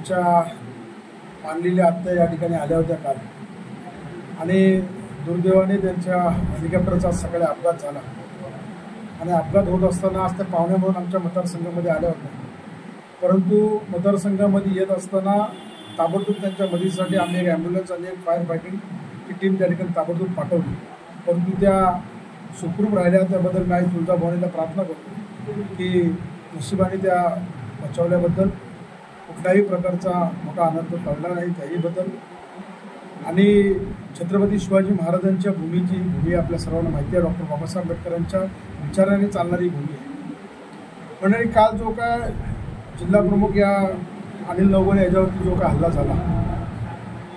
आमच्या मानलेल्या आत्या या ठिकाणी आल्या होत्या काल आणि दुर्दैवाने त्यांच्या हेलिकॉप्टरचा सकाळी अपघात झाला आणि अपघात होत असताना आज त्या पाहुण्या म्हणून आमच्या मतदारसंघामध्ये आल्या होत्या. परंतु मतदारसंघामध्ये येत असताना ताबडतोब त्यांच्या मदतीसाठी आम्ही एक ॲम्ब्युलन्स आणि एक फायर फायटिंगची टीम त्या ठिकाणी ताबडतोब पाठवली. परंतु त्या सुखरूप राहिल्या. त्याबद्दल मी आई तुळजाभवानीला प्रार्थना करतो की नशिबाने त्या बचावल्याबद्दल कुठल्याही प्रकारचा मोठा आनंद टळला नाही त्याहीबद्दल. आणि छत्रपती शिवाजी महाराजांच्या भूमी आपल्या सर्वांना माहिती आहे. डॉक्टर बाबासाहेब आंबेडकरांच्या विचाराने चालणारी भूमी आहे. मंडळी, काल जो काय जिल्हाप्रमुख या अनिल नवगणे याच्यावरती जो काय हल्ला झाला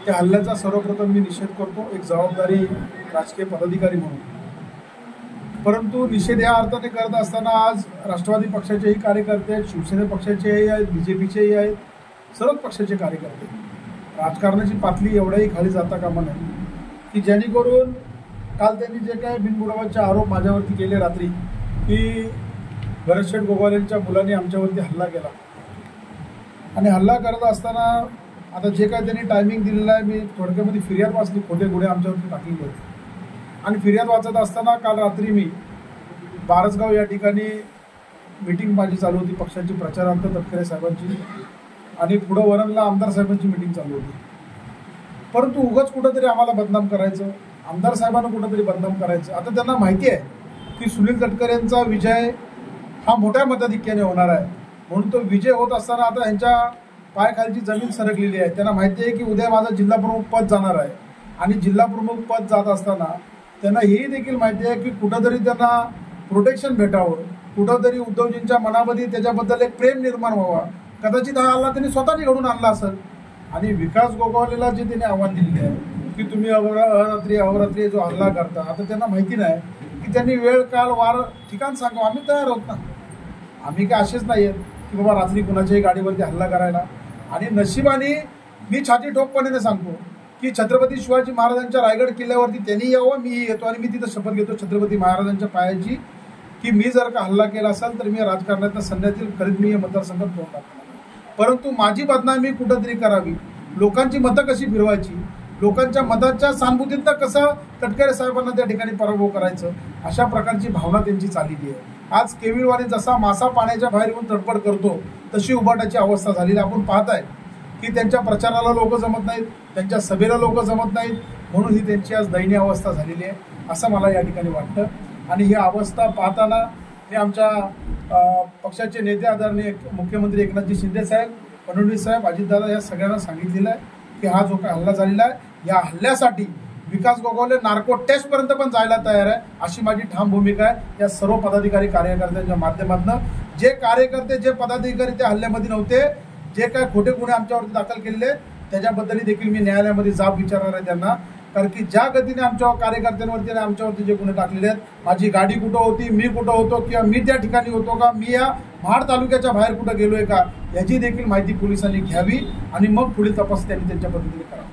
त्या हल्ल्याचा सर्वप्रथम मी निषेध करतो एक जबाबदारी राजकीय पदाधिकारी म्हणून. परंतु निषेध या अर्थाने करत असताना आज राष्ट्रवादी पक्षाचेही कार्यकर्ते आहेत, शिवसेना पक्षाचेही आहेत, BJPचेही आहेत, सर्वच पक्षाचे कार्यकर्ते. राजकारणाची पातळी एवढ्याही खाली जाता कामा नाही की जेणेकरून काल त्यांनी जे काय बिनबुडावाचे आरोप माझ्यावरती केले रात्री की भरत गोगावलेंच्या मुलांनी आमच्यावरती हल्ला केला आणि हल्ला करत असताना आता जे काय त्यांनी टायमिंग दिलेलं आहे मी थोडक्यामध्ये फिर्याद वाचली. खोटे गुन्हे आमच्यावरती टाकलेले होते आणि फिर्याद वाचत असताना काल रात्री मी बारसगाव या ठिकाणी मीटिंग माझी चालू होती पक्षाची प्रचारार्थ तटकरे साहेबांची आणि पुढं वरणला आमदार साहेबांची मीटिंग चालू होती. परंतु उगाच कुठंतरी आम्हाला बदनाम करायचं, आमदार साहेबांना कुठंतरी बदनाम करायचं. आता त्यांना माहिती आहे की सुनील तटकरेंचा विजय हा मोठ्या मताधिक्याने होणार आहे म्हणून तो विजय होत असताना आता ह्यांच्या पायाखालची जमीन सरकलेली आहे. त्यांना माहिती आहे की उद्या माझं जिल्हाप्रमुख पद जाणार आहे आणि जिल्हाप्रमुख पद जात असताना त्यांना हेही देखील माहिती आहे की कुठंतरी त्यांना प्रोटेक्शन भेटावं, कुठंतरी उद्धवजींच्या मनामध्ये त्याच्याबद्दल एक प्रेम निर्माण व्हावा. कदाचित हा हल्ला त्यांनी स्वतःने घडून आणला असेल. आणि विकास गोगावलेला जे त्यांनी आव्हान दिलेले आहे की तुम्ही अहोरात्री जो हल्ला करता, आता त्यांना माहिती नाही की त्यांनी वेळ काल वार ठिकाण सांगा. आम्ही तयार आहोत ना. आम्ही काय असेच नाही आहेत की बाबा रात्री कुणाच्याही गाडीवरती हल्ला करायला. आणि नशिबाने मी छाती ठोकपणे सांगतो की छत्रपती शिवाजी महाराजांच्या रायगड किल्ल्यावरती त्यांनी यावं, मीही येतो आणि मी तिथं शपथ घेतो छत्रपती महाराजांच्या पायाची की मी जर का हल्ला केला असेल तर मी राजकारणातल्या संध्यातील खरीद मी या मतदारसंघात तोंड टाकणार. परंतु माझी बदनामी कुठंतरी करावी, लोकांची मतं कशी फिरवायची, लोकांच्या मताच्या सहानुभूतीतनं कसं तटकरे साहेबांना त्या ठिकाणी पराभव करायचं, अशा प्रकारची भावना त्यांची चाललेली आहे. आज केविलवाणी जसा मासा पाण्याच्या बाहेर येऊन तडपड करतो तशी उभाटाची अवस्था झालेली आपण पाहत आहे की त्यांच्या प्रचाराला लोक जमत नाहीत, त्यांच्या सभेला लोक जमत नाहीत म्हणून ही त्यांची आज दयनीय अवस्था झालेली आहे असं मला या ठिकाणी वाटतं. आणि ही अवस्था पाहताना हे आमच्या पक्षाचे नेते आदरणीय मुख्यमंत्री एकनाथजी शिंदे साहेब, फडणवीस साहेब, अजितदादा या सगळ्यांना सांगितलेलं आहे की हा जो काय हल्ला झालेला आहे या हल्ल्यासाठी विकास गोगावले नार्को टेस्टपर्यंत पण जायला तयार आहे अशी माझी ठाम भूमिका आहे. या सर्व पदाधिकारी कार्यकर्त्यांच्या माध्यमातून जे कार्यकर्ते जे पदाधिकारी त्या हल्ल्यामध्ये नव्हते, जे काय खोटे गुन्हे आमच्यावरती दाखल केलेले आहेत त्याच्याबद्दलही देखील मी न्यायालयामध्ये जाब विचारणार आहे त्यांना. कारण की ज्या गतीने आमच्या कार्यकर्त्यांवरती आणि आमच्यावरती जे गुन्हे टाकलेले आहेत, माझी गाडी कुठं होती, मी कुठं होतो किंवा मी त्या ठिकाणी होतो का, मी या महाड तालुक्याच्या बाहेर कुठं गेलोय का, याची देखील माहिती पोलिसांनी घ्यावी आणि मग पुढील तपास त्यांनी त्यांच्या पद्धतीने करावा.